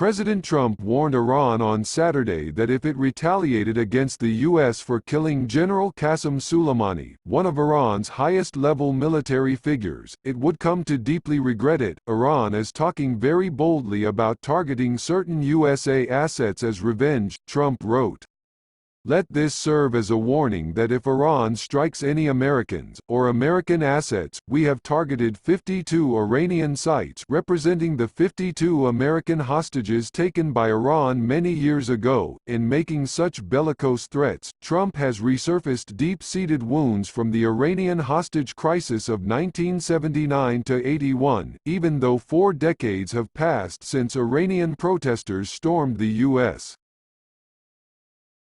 President Trump warned Iran on Saturday that if it retaliated against the U.S. for killing General Qassem Suleimani, one of Iran's highest-level military figures, it would come to deeply regret it. Iran is talking very boldly about targeting certain USA assets as revenge, Trump wrote. Let this serve as a warning that if Iran strikes any Americans, or American assets, we have targeted 52 Iranian sites representing the 52 American hostages taken by Iran many years ago. In making such bellicose threats, Trump has resurfaced deep-seated wounds from the Iranian hostage crisis of 1979 to 81, even though 4 decades have passed since Iranian protesters stormed the U.S.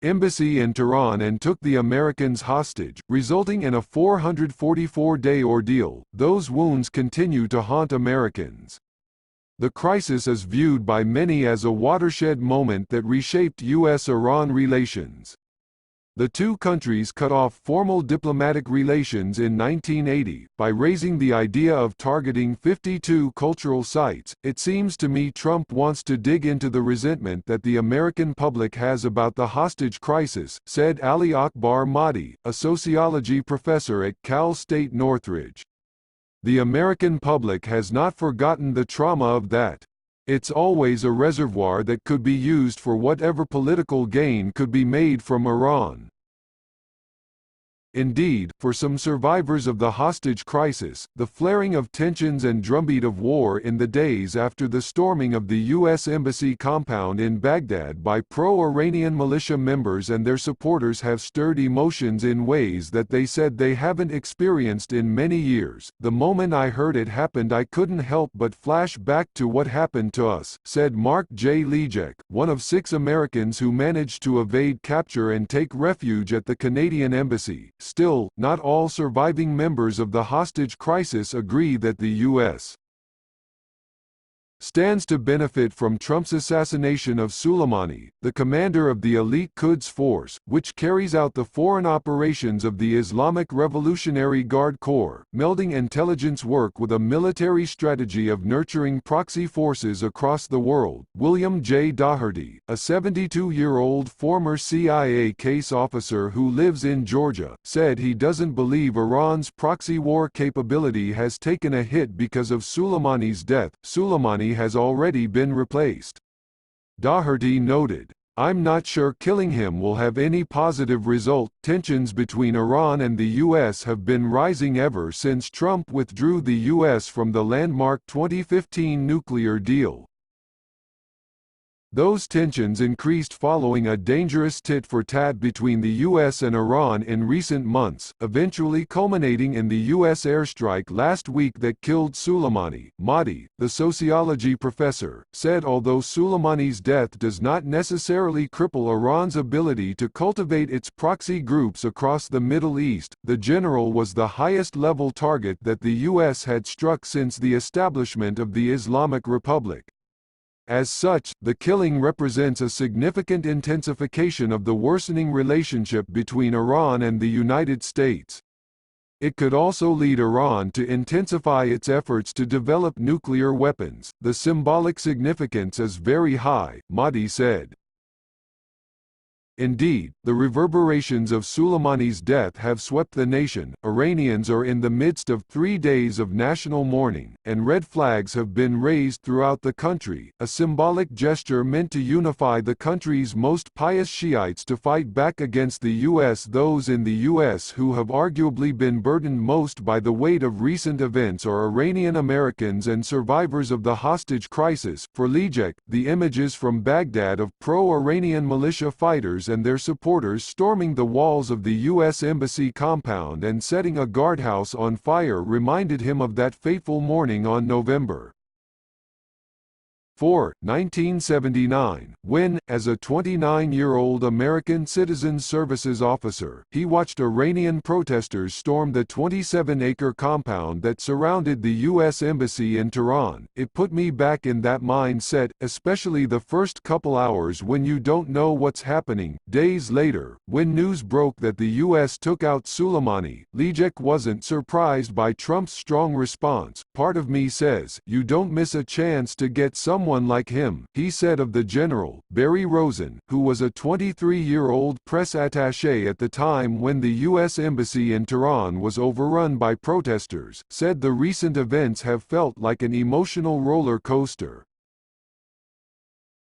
Embassy in Tehran and took the Americans hostage, resulting in a 444-day ordeal. Those wounds continue to haunt Americans. The crisis is viewed by many as a watershed moment that reshaped U.S.-Iran relations. The two countries cut off formal diplomatic relations in 1980 by raising the idea of targeting 52 cultural sites. It seems to me Trump wants to dig into the resentment that the American public has about the hostage crisis, said Ali Akbar Mahdi, a sociology professor at Cal State Northridge. The American public has not forgotten the trauma of that. It's always a reservoir that could be used for whatever political gain could be made from Iran. Indeed, for some survivors of the hostage crisis, the flaring of tensions and drumbeat of war in the days after the storming of the U.S. Embassy compound in Baghdad by pro-Iranian militia members and their supporters have stirred emotions in ways that they said they haven't experienced in many years. The moment I heard it happened I couldn't help but flash back to what happened to us, said Mark J. Lejek, one of 6 Americans who managed to evade capture and take refuge at the Canadian Embassy. Still, not all surviving members of the hostage crisis agree that the U.S. stands to benefit from Trump's assassination of Soleimani, the commander of the elite Quds Force, which carries out the foreign operations of the Islamic Revolutionary Guard Corps, melding intelligence work with a military strategy of nurturing proxy forces across the world. William J. Daugherty, a 72-year-old former CIA case officer who lives in Georgia, said he doesn't believe Iran's proxy war capability has taken a hit because of Soleimani's death. Soleimani has already been replaced. Daugherty noted, "I'm not sure killing him will have any positive result." Tensions between Iran and the U.S. have been rising ever since Trump withdrew the U.S. from the landmark 2015 nuclear deal. Those tensions increased following a dangerous tit-for-tat between the U.S. and Iran in recent months, eventually culminating in the U.S. airstrike last week that killed Soleimani. Mahdi, the sociology professor, said although Soleimani's death does not necessarily cripple Iran's ability to cultivate its proxy groups across the Middle East, the general was the highest-level target that the U.S. had struck since the establishment of the Islamic Republic. As such, the killing represents a significant intensification of the worsening relationship between Iran and the United States. It could also lead Iran to intensify its efforts to develop nuclear weapons. The symbolic significance is very high, Mahdi said. Indeed, the reverberations of Soleimani's death have swept the nation. Iranians are in the midst of 3 days of national mourning, and red flags have been raised throughout the country, a symbolic gesture meant to unify the country's most pious Shiites to fight back against the U.S. Those in the U.S. who have arguably been burdened most by the weight of recent events are Iranian Americans and survivors of the hostage crisis. For Lejek, the images from Baghdad of pro-Iranian militia fighters and their supporters storming the walls of the U.S. Embassy compound and setting a guardhouse on fire reminded him of that fateful morning on November 4, 1979, when, as a 29-year-old American Citizen Services officer, he watched Iranian protesters storm the 27-acre compound that surrounded the U.S. Embassy in Tehran. It put me back in that mindset, especially the first couple hours when you don't know what's happening. Days later, when news broke that the U.S. took out Soleimani, Lejek wasn't surprised by Trump's strong response. Part of me says, you don't miss a chance to get someone someone like him, he said of the general. Barry Rosen, who was a 23-year-old press attaché at the time when the U.S. Embassy in Tehran was overrun by protesters, said the recent events have felt like an emotional roller coaster.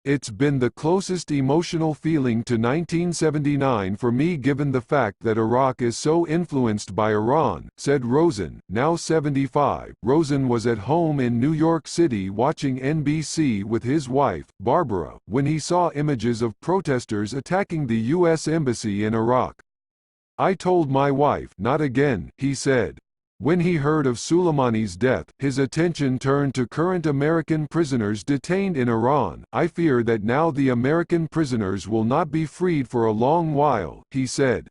It's been the closest emotional feeling to 1979 for me given the fact that Iraq is so influenced by Iran, said Rosen, now 75. Rosen was at home in New York City watching NBC with his wife, Barbara, when he saw images of protesters attacking the U.S. Embassy in Iraq. I told my wife, not again, he said. When he heard of Suleimani's death, his attention turned to current American prisoners detained in Iran. I fear that now the American prisoners will not be freed for a long while, he said.